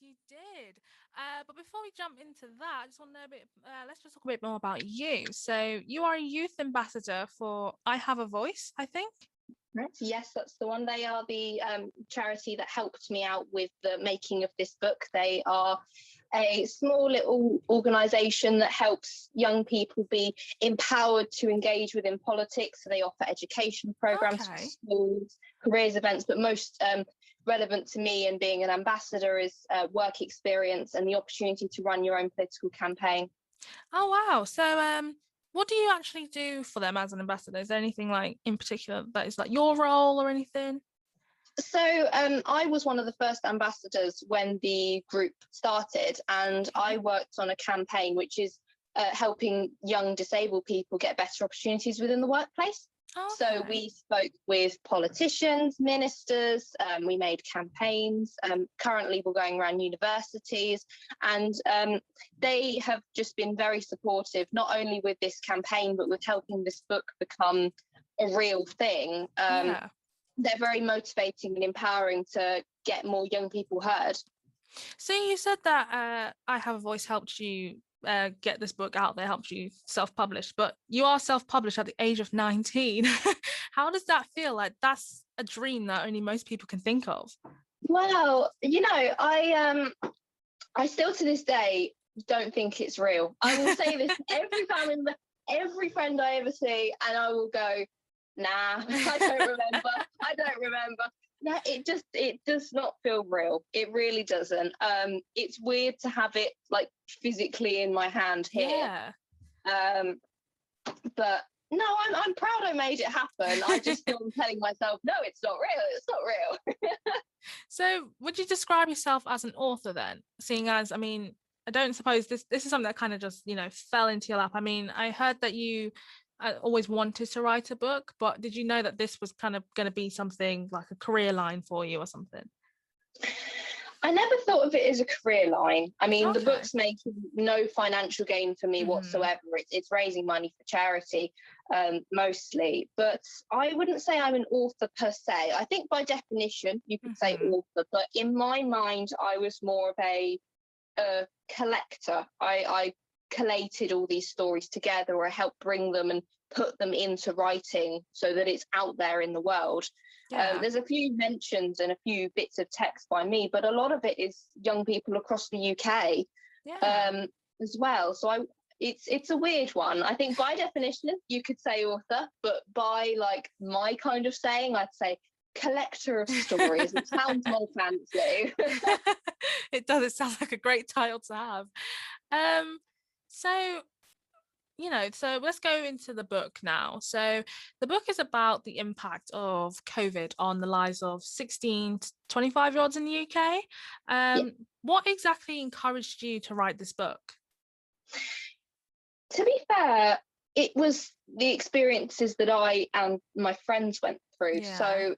You did. But before we jump into that, I just want to know a bit. Let's just talk a bit more about you. So you are a youth ambassador for I Have a Voice, I think. Right. Yes, that's the one. They are the charity that helped me out with the making of this book. They are a small little organisation that helps young people be empowered to engage within politics. So they offer education programmes for schools, careers events, but most relevant to me and being an ambassador is work experience and the opportunity to run your own political campaign. Oh wow! So what do you actually do for them as an ambassador? Is there anything like in particular that is like your role or anything? So I was one of the first ambassadors when the group started, and I worked on a campaign which is helping young disabled people get better opportunities within the workplace. So we spoke with politicians, ministers, we made campaigns. Currently, we're going around universities, and they have just been very supportive, not only with this campaign, but with helping this book become a real thing. They're very motivating and empowering to get more young people heard. So you said that I Have a Voice helped you get this book out there, helped you self-publish, but you are self-published at the age of 19. How does that feel? Like that's a dream that only most people can think of. Well, you know, I still to this day don't think it's real. I will say this every time every friend I ever see, and I will go, nah, I don't remember. No, it does not feel real. It really doesn't. It's weird to have it like physically in my hand here. But no, I'm proud I made it happen. I just feel I'm telling myself, no, it's not real. It's not real. So would you describe yourself as an author then? Seeing as, I mean, I don't suppose this is something that kind of just, fell into your lap. I mean, I heard that you always wanted to write a book, but did you know that this was kind of going to be something like a career line for you or something? I never thought of it as a career line. I mean, the book's making no financial gain for me whatsoever. It's raising money for charity, mostly. But I wouldn't say I'm an author per se. I think by definition, you could say author. But in my mind, I was more of a collector. I collated all these stories together, or I helped bring them and put them into writing so that it's out there in the world. There's a few mentions and a few bits of text by me, but a lot of it is young people across the UK as well. So it's a weird one. I think by definition you could say author, but by like my kind of saying, I'd say collector of stories. It sounds more fancy. It does. It sounds like a great title to have. So let's go into the book now. So the book is about the impact of COVID on the lives of 16 to 25-year-olds in the UK. What exactly encouraged you to write this book? To be fair, it was the experiences that I and my friends went through. So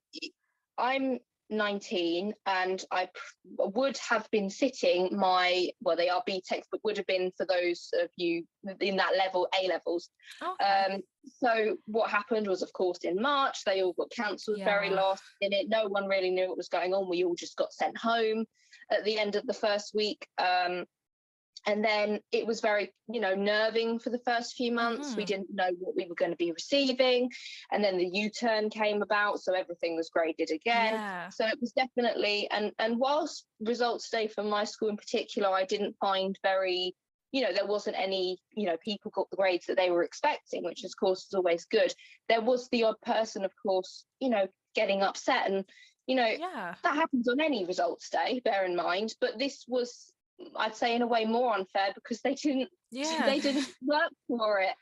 I'm 19 and I would have been sitting they are BTECs, but would have been for those of you in that level, A levels. So what happened was, of course, in March, they all got cancelled very last minute. No one really knew what was going on. We all just got sent home at the end of the first week. And then it was very, nerving for the first few months. We didn't know what we were going to be receiving. And then the U-turn came about, so everything was graded again. So it was definitely, and whilst results day for my school in particular, I didn't find very, there wasn't any, people got the grades that they were expecting, which of course is always good. There was the odd person, of course, getting upset. And, that happens on any results day, bear in mind. But this was, I'd say, in a way more unfair because they didn't work for it.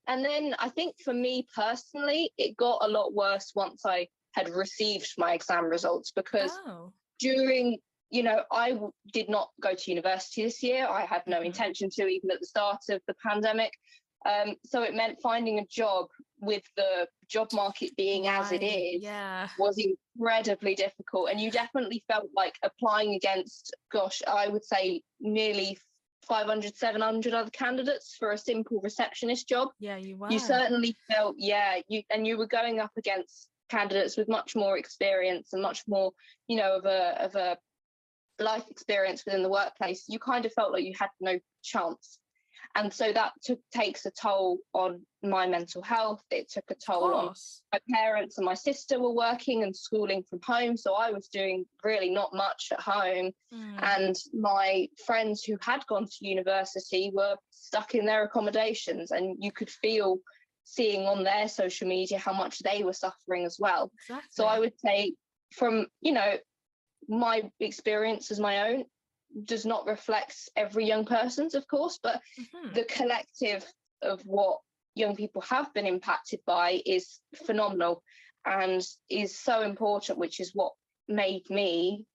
And then I think for me personally, it got a lot worse once I had received my exam results, because during, I did not go to university this year. I had no intention to, even at the start of the pandemic. So it meant finding a job with the job market being as it is was incredibly difficult. And you definitely felt like applying against, I would say nearly 500, 700 other candidates for a simple receptionist job. You were. You certainly felt, you were going up against candidates with much more experience and much more, of a life experience within the workplace, you kind of felt like you had no chance. And so that takes a toll on my mental health. It took a toll on my parents, and my sister were working and schooling from home. So I was doing really not much at home. And my friends who had gone to university were stuck in their accommodations. And you could feel, seeing on their social media, how much they were suffering as well. Exactly. So I would say, from, you know, my experience as my own, does not reflect every young person's, of course, but the collective of what young people have been impacted by is phenomenal and is so important, which is what made me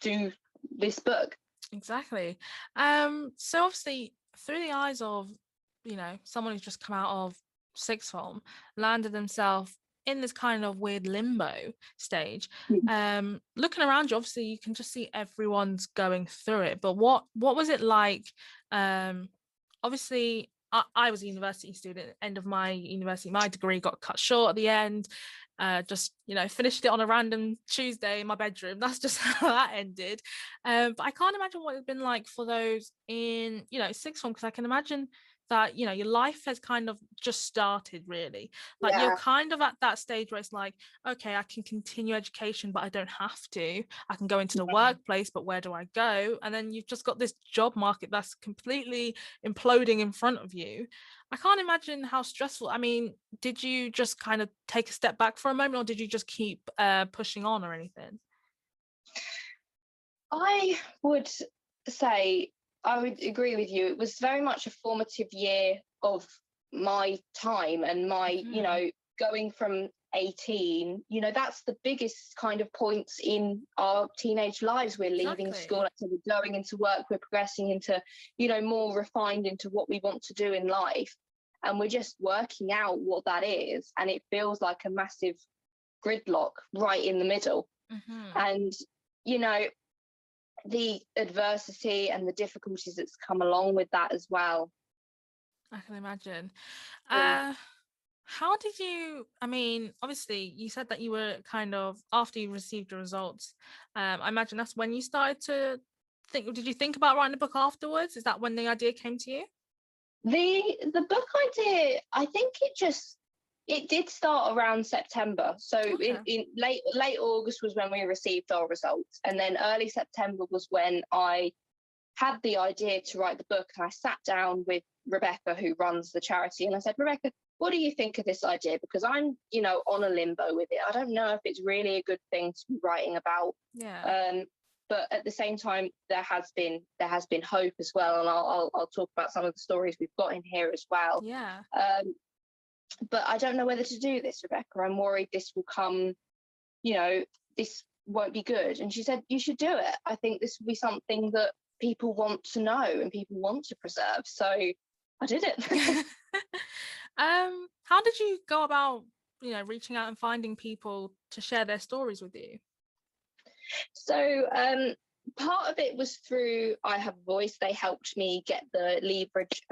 do this book. Exactly. So obviously, through the eyes of, you know, someone who's just come out of sixth form, landed themselves in this kind of weird limbo stage, looking around you, obviously you can just see everyone's going through it, but what was it like? Obviously I was a university student. End of my university, my degree got cut short at the end. Just, you know, finished it on a random Tuesday in my bedroom. That's just how that ended. But I can't imagine what it's been like for those in, you know, sixth form, because I can imagine that, you know, your life has kind of just started, really. Like, you're kind of at that stage where it's like, okay, I can continue education, but I don't have to. I can go into the workplace, but where do I go? And then you've just got this job market that's completely imploding in front of you. I can't imagine how stressful. I mean, did you just kind of take a step back for a moment, or did you just keep pushing on or anything? I would say, I would agree with you. It was very much a formative year of my time and my, you know, going from 18, you know, that's the biggest kind of points in our teenage lives. We're leaving school, so we're going into work, we're progressing into, you know, more refined into what we want to do in life. And we're just working out what that is. And it feels like a massive gridlock right in the middle. And, you know, the adversity and the difficulties that's come along with that as well. I can imagine. How did you, I mean, obviously you said that you were kind of, after you received your results, I imagine that's when you started to think. Did you think about writing a book afterwards? Is that when the idea came to you? The book idea, I think it did start around September. So in late August was when we received our results, and then early September was when I had the idea to write the book. And I sat down with Rebecca, who runs the charity, and I said, Rebecca, what do you think of this idea? Because I'm, you know, on a limbo with it. I don't know if it's really a good thing to be writing about. But at the same time, there has been hope as well, and I'll talk about some of the stories we've got in here as well. But I don't know whether to do this, Rebecca. I'm worried this will come, you know, this won't be good. And she said, you should do it. I think this will be something that people want to know and people want to preserve. So I did it. How did you go about, you know, reaching out and finding people to share their stories with you? So part of it was through I Have a Voice. They helped me get the leverage.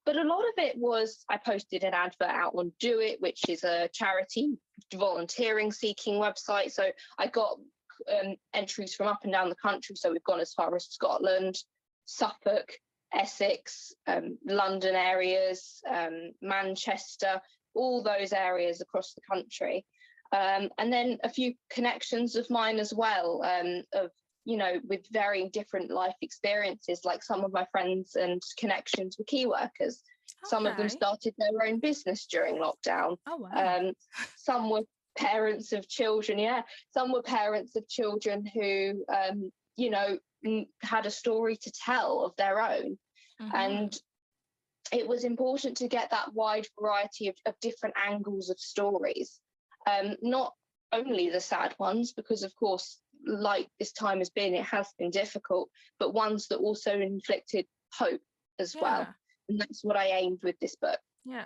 But a lot of it was, I posted an advert out on Do It, which is a charity volunteering seeking website. So I got entries from up and down the country. So we've gone as far as Scotland, Suffolk, Essex, London areas, Manchester, all those areas across the country. And then a few connections of mine as well, of, you know, with very different life experiences. Like some of my friends and connections were key workers. Some of them started their own business during lockdown. Some were parents of children. Some were parents of children who, you know, had a story to tell of their own. And it was important to get that wide variety of different angles of stories. Not only the sad ones, because of course, like this time has been, it has been difficult, but ones that also inflicted hope as well. And that's what I aimed with this book.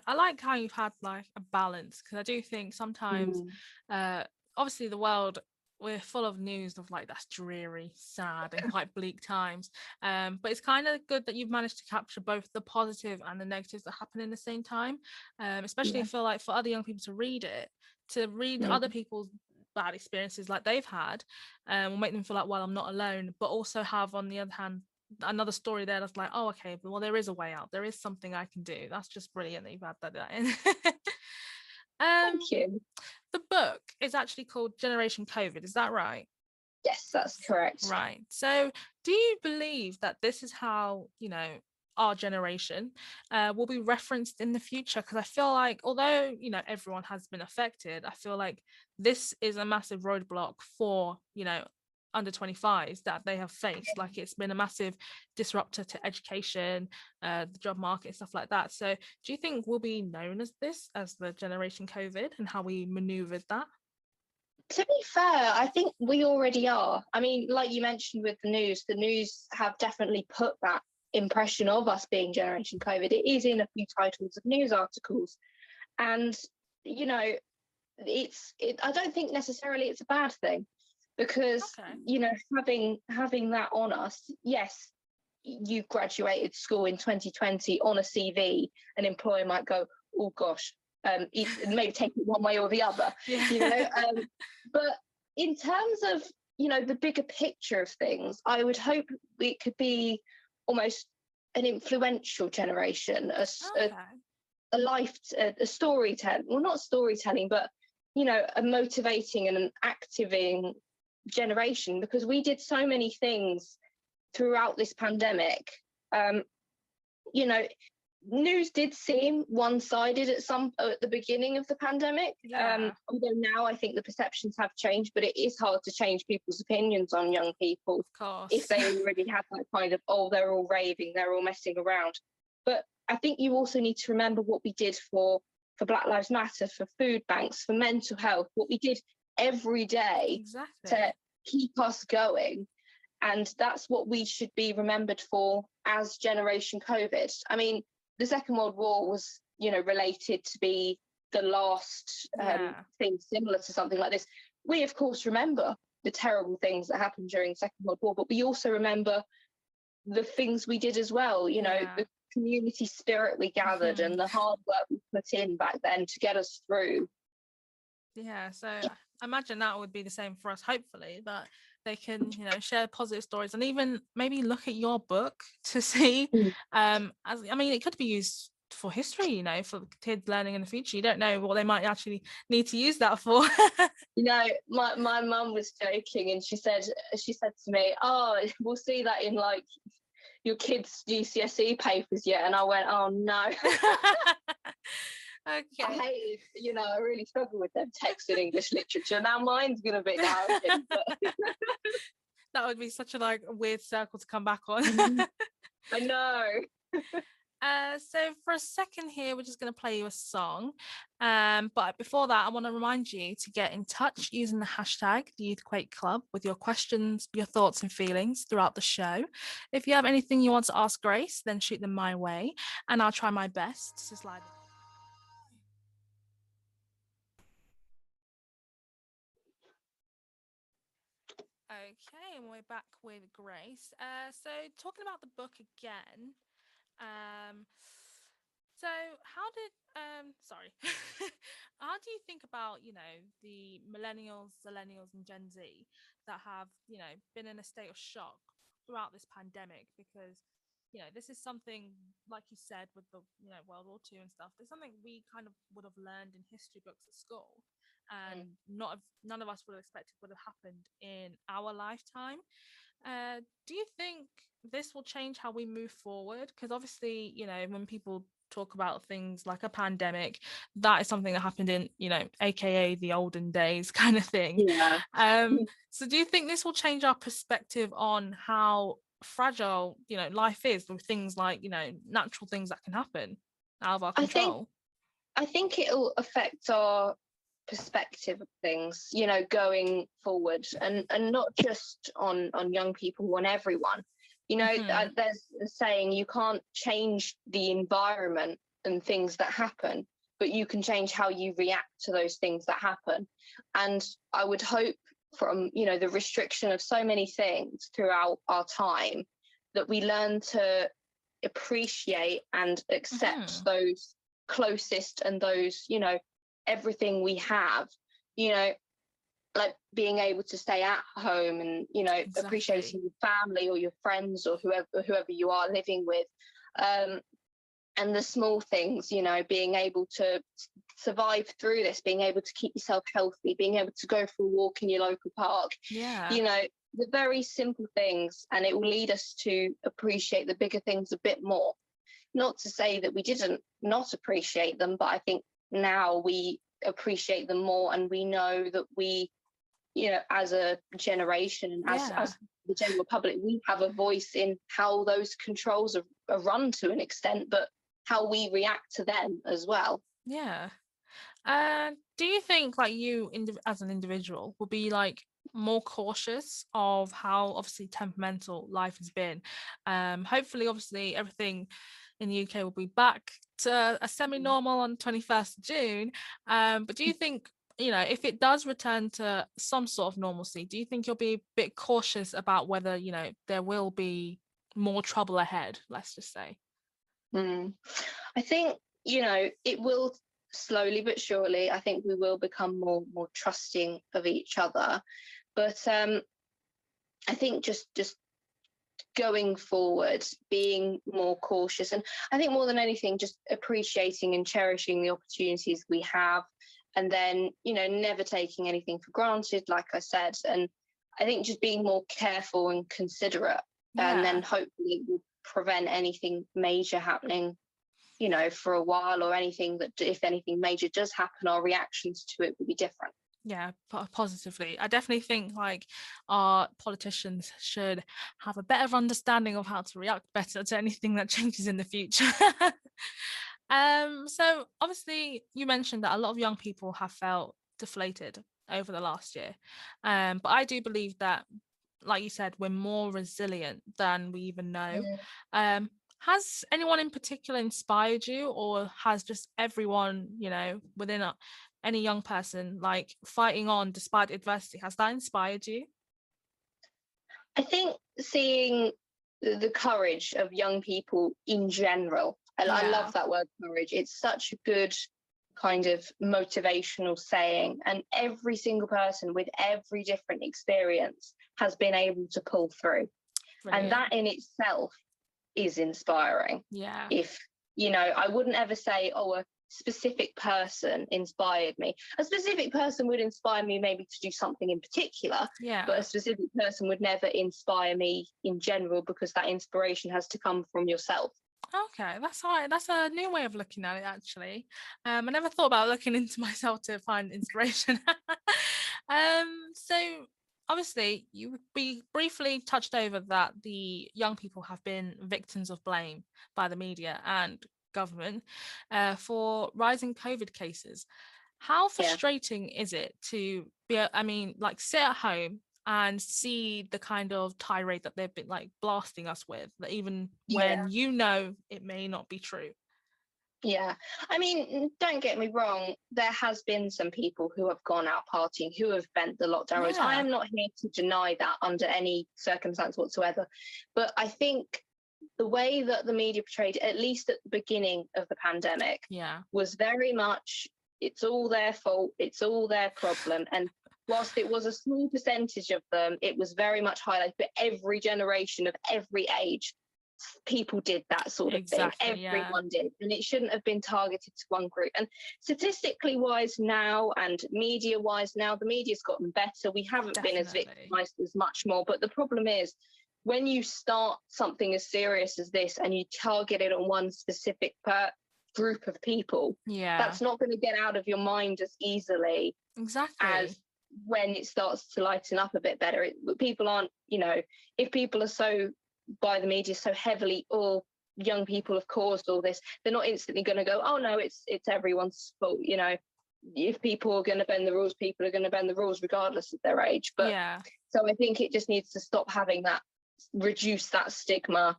I like how you've had like a balance, because I do think sometimes obviously the world, we're full of news of like that's dreary, sad and quite bleak times, but it's kind of good that you've managed to capture both the positive and the negatives that happen in the same time, especially I feel like for other young people to read it, to read other people's bad experiences like they've had, will make them feel like, well, I'm not alone, but also have, on the other hand, another story there that's like, oh, okay, well, there is a way out, there is something I can do. That's just brilliant that you've had that in. Thank you. The book is actually called Generation COVID, is that right? Yes, that's correct. Right. So do you believe that this is how, our generation will be referenced in the future? Because I feel like, although, everyone has been affected, I feel like this is a massive roadblock for, under 25s that they have faced. Like, it's been a massive disruptor to education, the job market, stuff like that. So do you think we'll be known as this, as the Generation COVID, and how we maneuvered that? To be fair, I think we already are. I mean, like you mentioned with the news have definitely put that impression of us being Generation COVID. It is in a few titles of news articles. And, I don't think necessarily it's a bad thing, because, having that on us, yes, you graduated school in 2020 on a CV, an employer might go, oh gosh, maybe take it one way or the other, but in terms of the bigger picture of things, I would hope it could be almost an influential generation, a life, a storytelling, well, not storytelling, but a motivating and an activating generation, because we did so many things throughout this pandemic. News did seem one-sided at the beginning of the pandemic. Although now I think the perceptions have changed, but it is hard to change people's opinions on young people, of course, if they already have that kind of, oh, they're all raving, they're all messing around. But I think you also need to remember what we did for Black Lives Matter, for food banks, for mental health, what we did every day to keep us going. And that's what we should be remembered for as Generation COVID. I mean, the Second World War was, related to be the last thing similar to something like this. We, of course, remember the terrible things that happened during the Second World War, but we also remember the things we did as well, the community spirit we gathered and the hard work we put in back then to get us through. Yeah, so I imagine that would be the same for us, hopefully, that they can, share positive stories, and even maybe look at your book to see, it could be used for history, for kids learning in the future. You don't know what they might actually need to use that for. My mum was joking, and she said to me, oh, we'll see that in like your kids' GCSE papers yet. And I went, oh no. Okay. I hated, I really struggle with them texts in English literature. Now mine's going to be narrative. But that would be such a weird circle to come back on. I know. So for a second here, we're just going to play you a song. But before that, I want to remind you to get in touch using the hashtag the Youth Quake Club with your questions, your thoughts and feelings throughout the show. If you have anything you want to ask Grace, then shoot them my way, and I'll try my best to slide them. Okay, and we're back with Grace. So talking about the book again, so how do you think about, the millennials, and Gen Z that have, been in a state of shock throughout this pandemic? Because, this is something, like you said, with the, World War II and stuff, there's something we kind of would have learned in history books at school, and none of us would have expected would have happened in our lifetime. Do you think this will change how we move forward? Because obviously, when people talk about things like a pandemic, that is something that happened in, aka the olden days kind of thing. So do you think this will change our perspective on how fragile, life is, with things like, natural things that can happen out of our control? I think it'll affect our perspective of things, going forward, and not just on young people, on everyone. There's a saying, you can't change the environment and things that happen, but you can change how you react to those things that happen. And I would hope from, the restriction of so many things throughout our time, that we learn to appreciate and accept those closest and those, everything we have. like being able to stay at home and, you know, Exactly. appreciating your family or your friends or whoever you are living with. And the small things, you know, being able to survive through this, being able to keep yourself healthy, being able to go for a walk in your local park, Yeah. you know, the very simple things, and it will lead us to appreciate the bigger things a bit more. Not to say that we didn't not appreciate them, but I think now we appreciate them more, and we know that we, you know, as a generation and Yeah. as the general public, we have a voice in how those controls are run to an extent, but how we react to them as well. Yeah. Do you think like you as an individual will be like more cautious of how obviously temperamental life has been? Hopefully, obviously, everything in the UK will be back to a semi-normal on 21st of June. But do you think, you know, if it does return to some sort of normalcy, do you think you'll be a bit cautious about whether, you know, there will be more trouble ahead, let's just say? Mm. I think, you know, it will slowly but surely. I think we will become more trusting of each other, but I think just going forward, being more cautious, and I think more than anything, just appreciating and cherishing the opportunities we have, and then, you know, never taking anything for granted, like I said. And I think just being more careful and considerate, and Yeah. then hopefully it will prevent anything major happening, you know, for a while, or anything that, if anything major does happen, our reactions to it will be different. Yeah, positively. I definitely think like our politicians should have a better understanding of how to react better to anything that changes in the future. So obviously you mentioned that a lot of young people have felt deflated over the last year. But I do believe that, like you said, we're more resilient than we even know. Um, has anyone in particular inspired you, or has just everyone, you know, within any young person like fighting on despite adversity, has that inspired you? I think seeing the courage of young people in general, I love Yeah. that word courage. It's such a good kind of motivational saying, and every single person with every different experience has been able to pull through. And Brilliant. that in itself is inspiring. Yeah. If, you know, I wouldn't ever say, oh, a specific person inspired me. A specific person would inspire me maybe to do something in particular, but a Yeah. specific person would never inspire me in general, because that inspiration has to come from yourself. Okay, that's all right. That's a new way of looking at it, actually. I never thought about looking into myself to find inspiration. So obviously we briefly touched over that the young people have been victims of blame by the media and government for rising COVID cases. How Yeah. frustrating is it to be, I mean, like sit at home and see the kind of tirade that they've been like blasting us with, that even Yeah. when you know it may not be true? Yeah. I mean, don't get me wrong, there has been some people who have gone out partying, who have bent the lockdown rules. I Yeah, am not here to deny that under any circumstance whatsoever. But I think the way that the media portrayed it, at least at the beginning of the pandemic, yeah, was very much, it's all their fault, it's all their problem. And whilst it was a small percentage of them, it was very much highlighted. But every generation of every age, people did that sort of thing. exactly. Yeah, Everyone did. And it shouldn't have been targeted to one group. And statistically wise now, and media wise now, the media's gotten better. We haven't been as definitely. victimized as much more. But the problem is, when you start something as serious as this and you target it on one specific group of people, Yeah, that's not going to get out of your mind as easily as exactly. when it starts to lighten up a bit better. People aren't, you know, if people are so, by the media, so heavily, or young people have caused all this, they're not instantly going to go, oh no, it's everyone's fault. You know, if people are going to bend the rules, people are going to bend the rules regardless of their age. But Yeah. so I think it just needs to stop having that, reduce that stigma,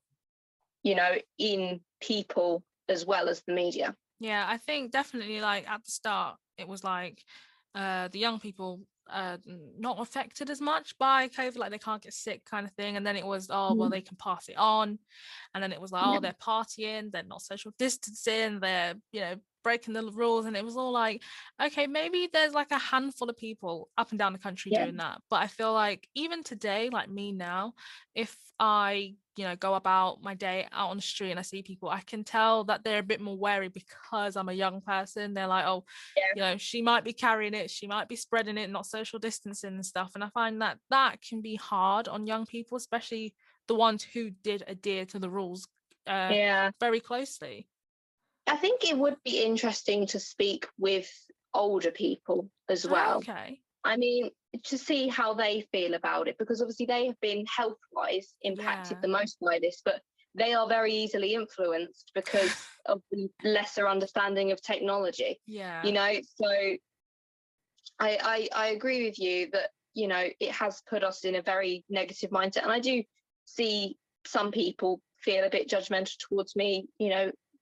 you know, in people as well as the media. Yeah, I think definitely like at the start it was like the young people not affected as much by COVID, like they can't get sick kind of thing. And then it was, oh well, Mm. they can pass it on. And then it was like, Yeah. oh, they're partying, they're not social distancing, they're, you know, breaking the rules, and it was all like, okay, maybe there's like a handful of people up and down the country doing that, but I feel like even today, like me now, if I go about my day out on the street and I see people, I can tell that they're a bit more wary because I'm a young person. They're like, oh, she might be carrying it, she might be spreading it, not social distancing and stuff. And I find that that can be hard on young people, especially the ones who did adhere to the rules very closely. I think it would be interesting to speak with older people as well. Okay. I mean, to see how they feel about it, because obviously they have been health-wise impacted the most by this, but they are very easily influenced because of the lesser understanding of technology. So I agree with you that it has put us in a very negative mindset, and I do see some people feel a bit judgmental towards me,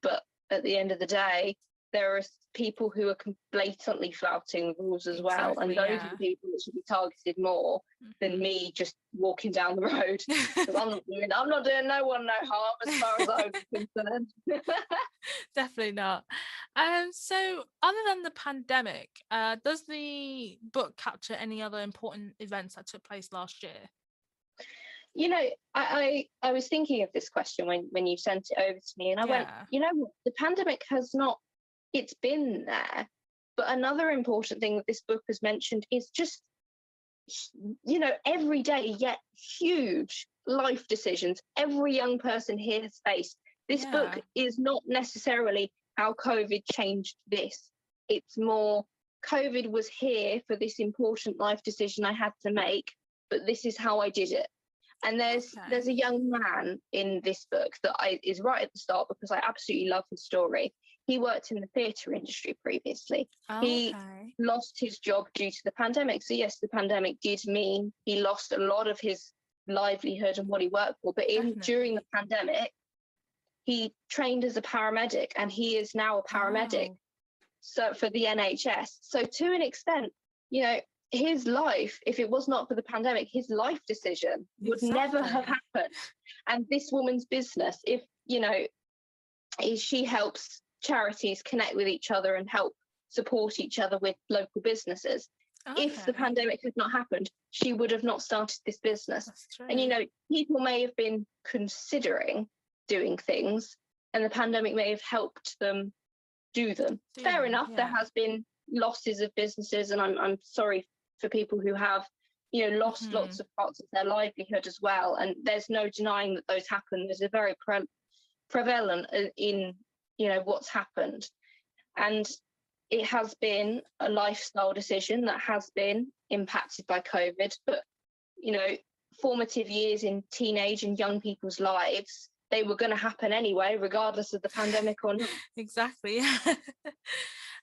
but at the end of the day, there are people who are blatantly flouting rules as well, and those are the people that should be targeted more than me just walking down the road, because I'm not doing no one no harm as far as I'm concerned. Definitely not. So other than the pandemic, does the book capture any other important events that took place last year? I was thinking of this question when you sent it over to me, and I went, the pandemic has not, it's been there, but another important thing that this book has mentioned is just, every day, yet huge life decisions every young person here has faced. This book is not necessarily how COVID changed this. It's more, COVID was here for this important life decision I had to make, but this is how I did it. And there's a young man in this book that is right at the start, because I absolutely love his story. He worked in the theatre industry previously. He lost his job due to the pandemic. So yes, the pandemic did mean he lost a lot of his livelihood and what he worked for. But during the pandemic, he trained as a paramedic, and he is now a paramedic so for the NHS. So to an extent, his life, if it was not for the pandemic, his life decision would never have happened. And this woman's business, if she helps charities connect with each other and help support each other with local businesses. If the pandemic had not happened, she would have not started this business. And people may have been considering doing things, and the pandemic may have helped them do them. Fair enough. There has been losses of businesses, and I'm sorry for people who have lost lots of parts of their livelihood as well, and there's no denying that those happen. There's a very prevalent in what's happened, and it has been a lifestyle decision that has been impacted by COVID. But formative years in teenage and young people's lives, they were going to happen anyway, regardless of the pandemic or not. Exactly.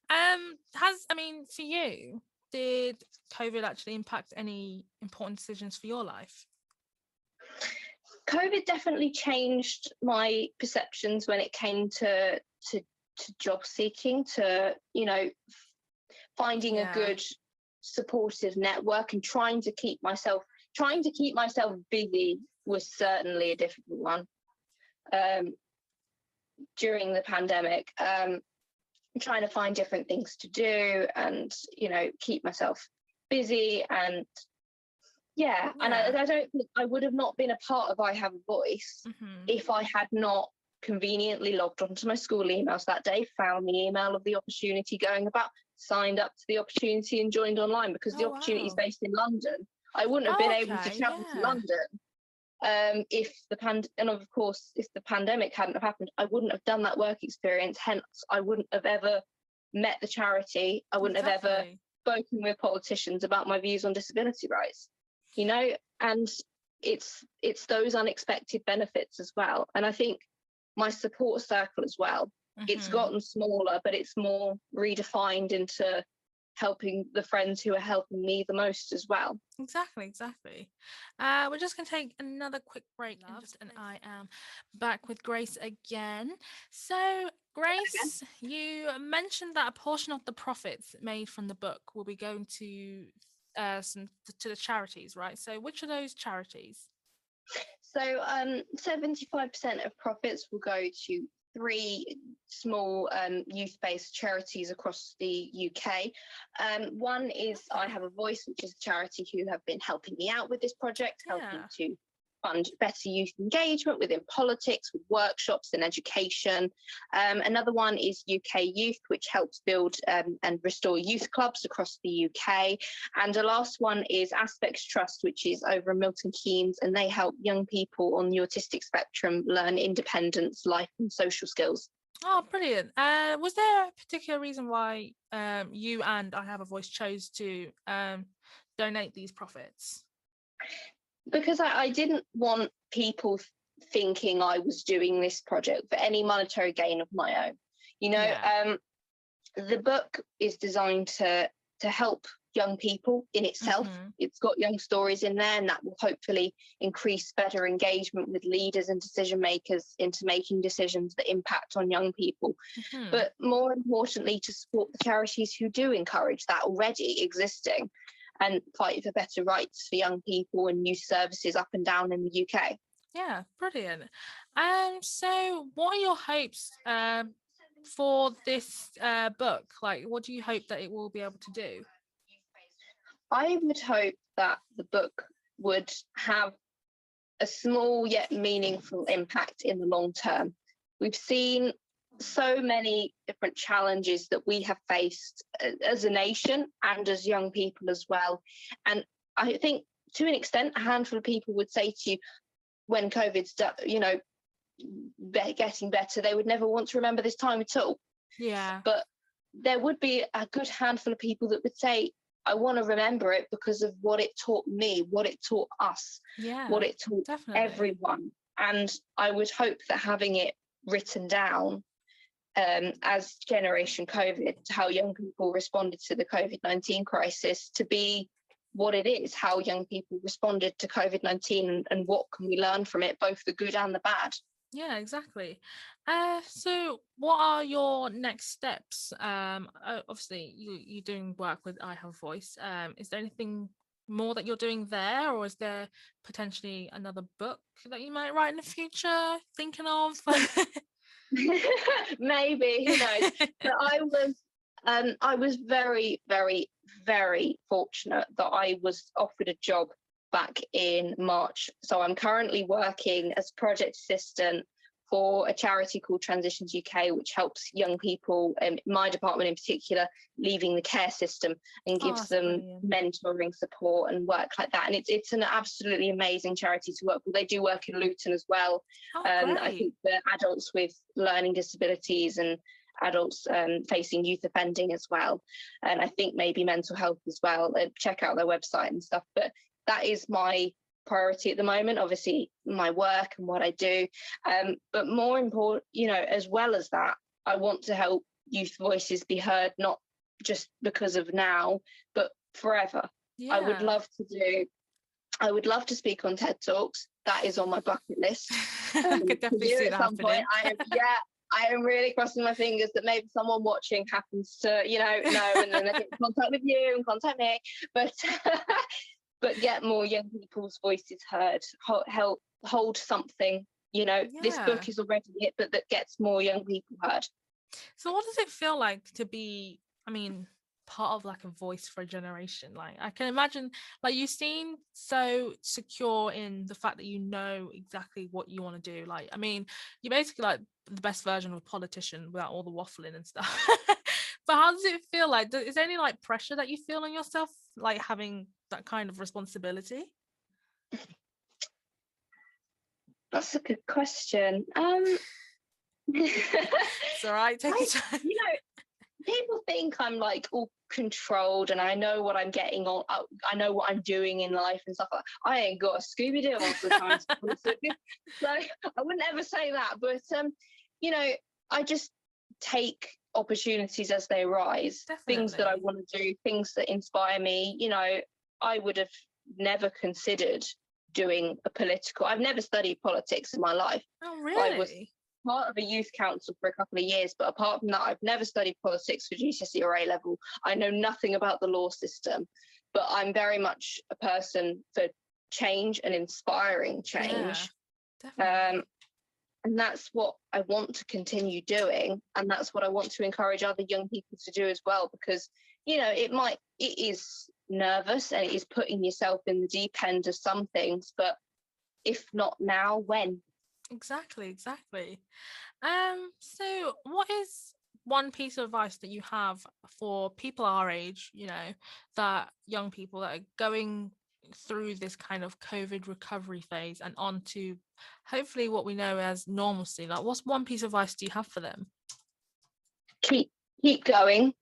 For you, did COVID actually impact any important decisions for your life? COVID definitely changed my perceptions when it came to job seeking, to finding a good supportive network, and trying to keep myself busy was certainly a difficult one. During the pandemic, trying to find different things to do and keep myself busy, and and I don't think I would have not been a part of I Have a Voice if I had not conveniently logged onto my school emails that day, found the email of the opportunity going about, signed up to the opportunity and joined online, because the opportunity is based in London. I wouldn't have been able to travel to London if of course if the pandemic hadn't have happened, I wouldn't have done that work experience, hence I wouldn't have ever met the charity, I wouldn't have ever spoken with politicians about my views on disability rights, and it's those unexpected benefits as well. And I think my support circle as well, it's gotten smaller, but it's more redefined into helping the friends who are helping me the most as well. Exactly. We're just going to take another quick break, and I am back with Grace again. So, Grace, you mentioned that a portion of the profits made from the book will be going to the charities, right? So, which are those charities? So, 75% of profits will go to 3 small youth-based charities across the UK. One is I Have a Voice, which is a charity who have been helping me out with this project, helping to fund better youth engagement within politics, with workshops and education. Another one is UK Youth, which helps build and restore youth clubs across the UK. And the last one is Aspects Trust, which is over in Milton Keynes, and they help young people on the autistic spectrum learn independence, life and social skills. Oh, brilliant. Was there a particular reason why you and I Have a Voice chose to donate these profits? Because I didn't want people thinking I was doing this project for any monetary gain of my own. You know, the book is designed to help young people in itself. It's got young stories in there, and that will hopefully increase better engagement with leaders and decision makers into making decisions that impact on young people. But more importantly, to support the charities who do encourage that already existing, and fight for better rights for young people and youth services up and down in the UK. Yeah, brilliant. So what are your hopes for this book? Like, what do you hope that it will be able to do? I would hope that the book would have a small yet meaningful impact in the long term. We've seen so many different challenges that we have faced as a nation and as young people as well. And I think to an extent, a handful of people would say to you, when COVID's, getting better, they would never want to remember this time at all. Yeah. But there would be a good handful of people that would say, I want to remember it because of what it taught me, what it taught us, what it taught everyone. And I would hope that having it written down as Generation COVID, how young people responded to the COVID-19 crisis, to be what it is, how young people responded to COVID-19 and what can we learn from it, both the good and the bad. Yeah, exactly. So what are your next steps? Obviously you're doing work with I Have a Voice. Is there anything more that you're doing there, or is there potentially another book that you might write in the future, thinking of? Maybe, who knows? But I was very, very, very fortunate that I was offered a job back in March. So I'm currently working as project assistant for a charity called Transitions UK, which helps young people, my department in particular, leaving the care system, and gives them mentoring support and work like that. And it's an absolutely amazing charity to work with. They do work in Luton as well. I think for adults with learning disabilities and adults facing youth offending as well. And I think maybe mental health as well. Check out their website and stuff. But that is my priority at the moment, obviously my work and what I do, but more important, as well as that, I want to help youth voices be heard, not just because of now, but forever. I would love to speak on TED Talks. That is on my bucket list. I could definitely see that happening. I am really crossing my fingers that maybe someone watching happens to know, and then they get in contact with you and contact me, but get more young people's voices heard, help hold something, this book is already it, but that gets more young people heard. So what does it feel like to be, part of like a voice for a generation? Like, I can imagine, like, you seem so secure in the fact that you know exactly what you want to do. Like, you're basically like the best version of a politician without all the waffling and stuff. But how does it feel like? Is there any like pressure that you feel on yourself, like having that kind of responsibility? That's a good question. It's all right, take your time. People think I'm like all controlled and I know what I'm getting on. I know what I'm doing in life and stuff like that. I ain't got a Scooby-Doo most of the time. So I wouldn't ever say that. But I just take opportunities as they arise. Definitely. Things that I want to do, things that inspire me. I would have never considered doing I've never studied politics in my life. Oh, really? I was part of a youth council for a couple of years, but apart from that, I've never studied politics for GCSE or A level. I know nothing about the law system, but I'm very much a person for change and inspiring change. Yeah, definitely. And that's what I want to continue doing. And that's what I want to encourage other young people to do as well, because, it is nervous and it is putting yourself in the deep end of some things, but if not now, when? Exactly. So what is one piece of advice that you have for people our age, that young people that are going through this kind of COVID recovery phase and on to hopefully what we know as normalcy? Like, what's one piece of advice do you have for them? Keep going.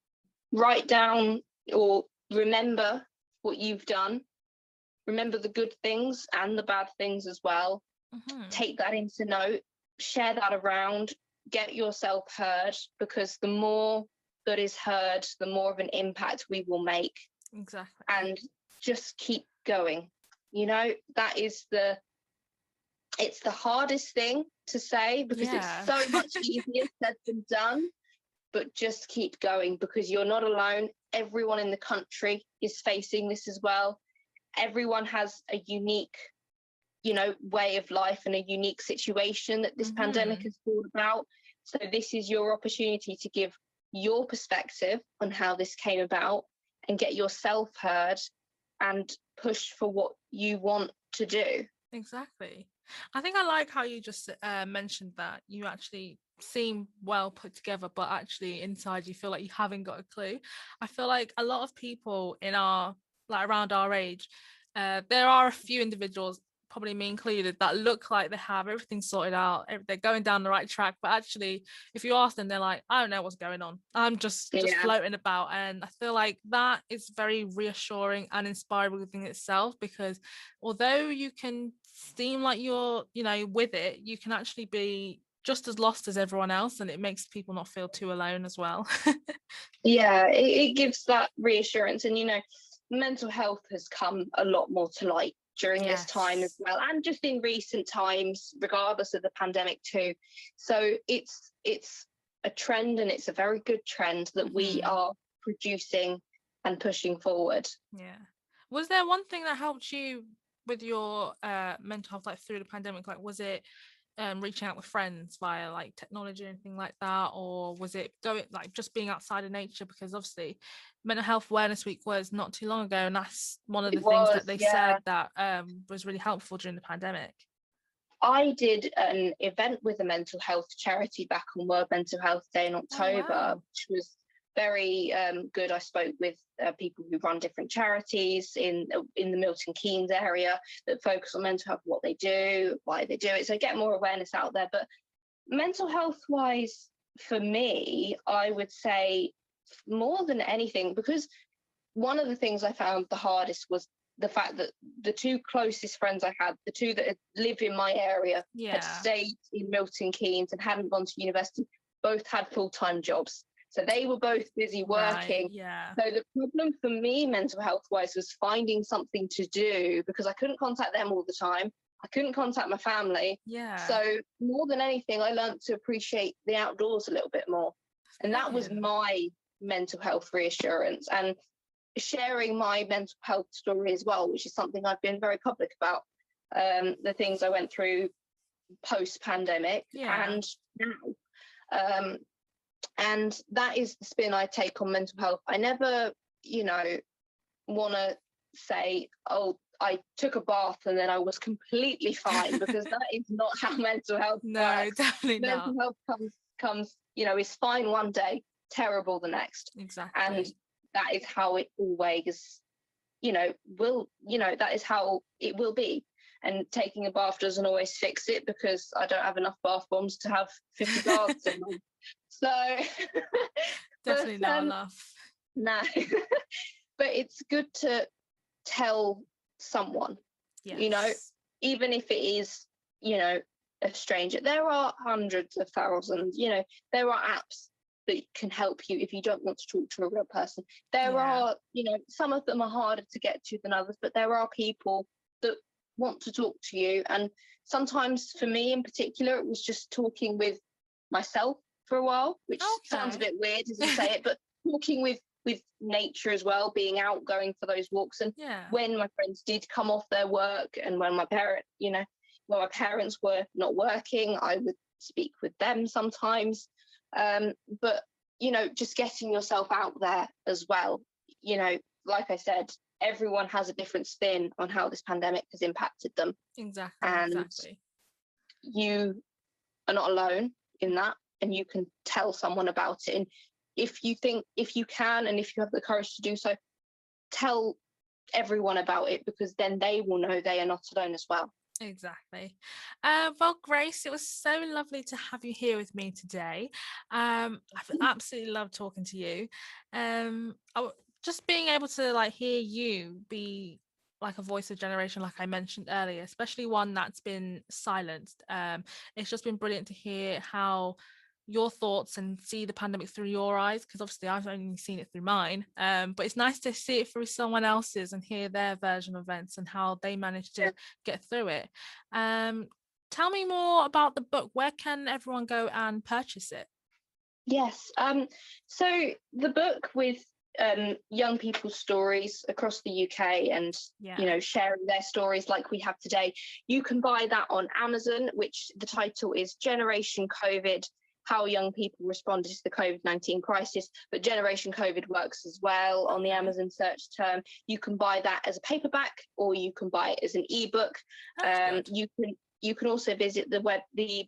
Write down or remember what you've done. Remember the good things and the bad things as well. Take that into note, share that around, get yourself heard, because the more that is heard, the more of an impact we will make. Exactly. And just keep going. That is it's the hardest thing to say, because it's so much easier said than done. But just keep going, because you're not alone. Everyone in the country is facing this as well. Everyone has a unique, way of life and a unique situation that this pandemic has brought about. So this is your opportunity to give your perspective on how this came about and get yourself heard and push for what you want to do. Exactly. I think I like how you just mentioned that you actually seem well put together, but actually inside you feel like you haven't got a clue. I feel like a lot of people in around our age, there are a few individuals, probably me included, that look like they have everything sorted out, they're going down the right track, but actually if you ask them, they're like, I don't know what's going on, I'm just floating about. And I feel like that is very reassuring and inspiring within itself, because although you can seem like you're with it, you can actually be just as lost as everyone else, and it makes people not feel too alone as well. It gives that reassurance. And mental health has come a lot more to light during this time as well, and just in recent times, regardless of the pandemic too. So it's a trend, and it's a very good trend that we are producing and pushing forward. Was there one thing that helped you with your mental health, like through the pandemic? Like, was it reaching out with friends via like technology or anything like that, or was it going like just being outside of nature? Because obviously Mental Health Awareness Week was not too long ago, and that's one of the things that they said that was really helpful during the pandemic. I did an event with a mental health charity back on World Mental Health Day in October, which was very good. I spoke with people who run different charities in the Milton Keynes area that focus on mental health, what they do, why they do it, so get more awareness out there. But mental health wise, for me, I would say more than anything, because one of the things I found the hardest was the fact that the two closest friends I had, the two that live in my area, had stayed in Milton Keynes and hadn't gone to university, both had full-time jobs. So they were both busy working. So the problem for me, mental health wise, was finding something to do, because I couldn't contact them all the time. I couldn't contact my family. So more than anything, I learned to appreciate the outdoors a little bit more. And that was my mental health reassurance, and sharing my mental health story as well, which is something I've been very public about, the things I went through post-pandemic and now. And that is the spin I take on mental health. I never, want to say, oh, I took a bath and then I was completely fine, because that is not how mental health works. Definitely mental not. health comes, is fine one day, terrible the next. Exactly. And that is how it always, that is how it will be. And taking a bath doesn't always fix it, because I don't have enough bath bombs to have 50 baths in them. So definitely not enough. No. But it's good to tell someone, even if it is, a stranger. There are hundreds of thousands, there are apps that can help you if you don't want to talk to a real person. There are, some of them are harder to get to than others, but there are people that want to talk to you. And sometimes for me in particular, it was just talking with myself for a while, which sounds a bit weird as I say it, but talking with nature as well, being out, going for those walks. And when my friends did come off their work, and when my parents were not working, I would speak with them sometimes. But, just getting yourself out there as well. Like I said, everyone has a different spin on how this pandemic has impacted them. And Exactly. you are not alone in that, and you can tell someone about it. And if you can, and if you have the courage to do so, tell everyone about it, because then they will know they are not alone as well. Exactly. Well, Grace, it was so lovely to have you here with me today. I've absolutely loved talking to you. Just being able to like hear you be like a voice of generation, like I mentioned earlier, especially one that's been silenced. It's just been brilliant to hear how your thoughts and see the pandemic through your eyes, because obviously I've only seen it through mine, but it's nice to see it through someone else's and hear their version of events and how they managed to get through it. Tell me more about the book. Where can everyone go and purchase it? Yes. So the book, with young people's stories across the UK, and sharing their stories like we have today, you can buy that on Amazon, which the title is Generation COVID: How Young People Responded to the COVID-19 Crisis. But Generation COVID works as well on the Amazon search term. You can buy that as a paperback, or you can buy it as an ebook. You can also visit the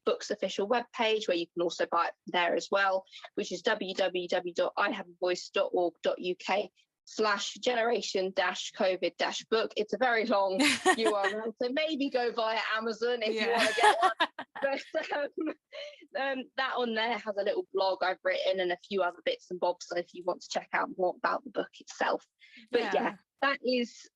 book's official webpage, where you can also buy it there as well, which is www.ihaveavoice.org.uk/generation-covid-book. It's a very long URL, so maybe go via Amazon if you want to get one. But that on there has a little blog I've written and a few other bits and bobs, so if you want to check out more about the book itself. But that is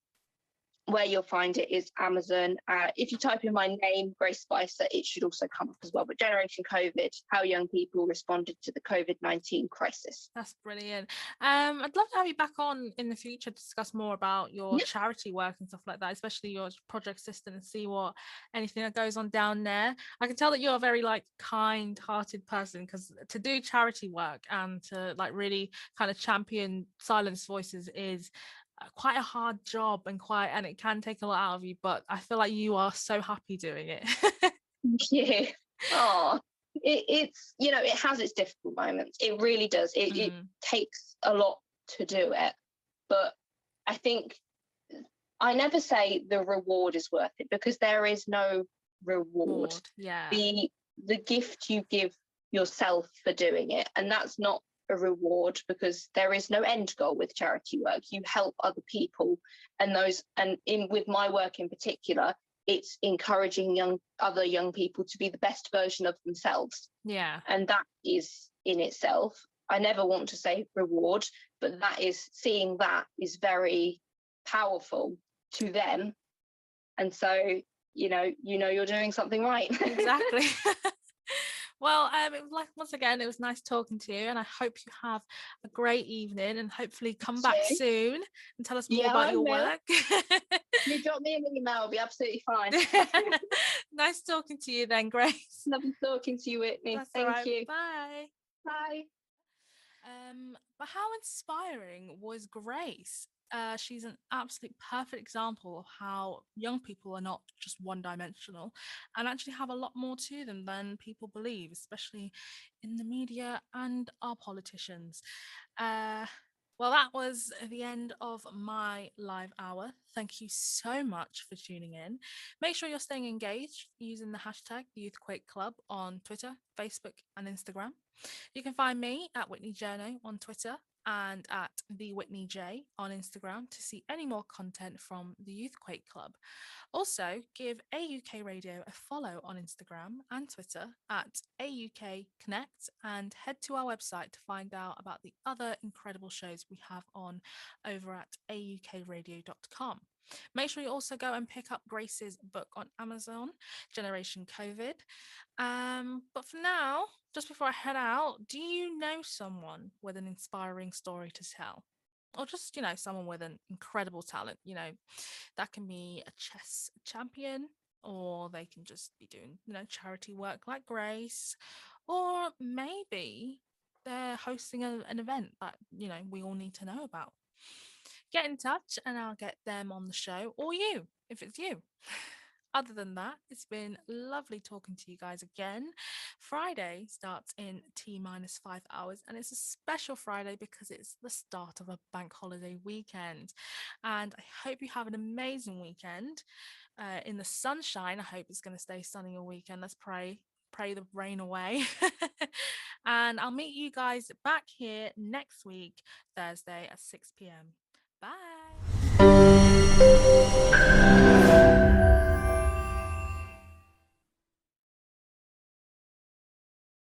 where you'll find it, is Amazon. If you type in my name, Grace Spicer, it should also come up as well. But Generation COVID: How Young People Responded to the COVID-19 Crisis. That's brilliant. I'd love to have you back on in the future to discuss more about your charity work and stuff like that, especially your project assistant, and see what anything that goes on down there. I can tell that you're a very like kind-hearted person, because to do charity work and to like really kind of champion silenced voices is quite a hard job, and it can take a lot out of you, but I feel like you are so happy doing it. Yeah. Oh, it's it has its difficult moments. It really does. It takes a lot to do it, but I think I never say the reward is worth it, because there is no reward. The gift you give yourself for doing it, and that's not a reward, because there is no end goal with charity work. You help other people, and with my work in particular, it's encouraging other young people to be the best version of themselves. And that is in itself, I never want to say reward, but seeing that is very powerful to them, and so you're doing something right. Exactly. Well, it was once again, it was nice talking to you, and I hope you have a great evening, and hopefully come back soon and tell us more about your work. You drop me an email, it'll be absolutely fine. Nice talking to you then, Grace. Lovely talking to you, Whitney. Thank you. Bye. Bye. But how inspiring was Grace? She's an absolute perfect example of how young people are not just one-dimensional and actually have a lot more to them than people believe, especially in the media and our politicians. Well, that was the end of my live hour. Thank you so much for tuning in. Make sure you're staying engaged using the hashtag Quake Club on Twitter, Facebook, and Instagram. You can find me at Whitney Journo on Twitter and at the Whitney J on Instagram to see any more content from the Youth Quake Club. Also, give AUK Radio a follow on Instagram and Twitter at AUK Connect, and head to our website to find out about the other incredible shows we have on over at aukradio.com. Make sure you also go and pick up Grace's book on Amazon, Generation COVID. But for now, just before I head out, do you know someone with an inspiring story to tell? Or just, someone with an incredible talent? That can be a chess champion, or they can just be doing, charity work like Grace, or maybe they're hosting an event that, we all need to know about. Get in touch and I'll get them on the show, or you, if it's you. other than that, it's been lovely talking to you guys again. Friday starts in T minus 5 hours, and it's a special Friday because it's the start of a bank holiday weekend. And I hope you have an amazing weekend in the sunshine. I hope it's going to stay sunny all weekend. Let's pray the rain away. And I'll meet you guys back here next week, Thursday at 6 p.m. Bye.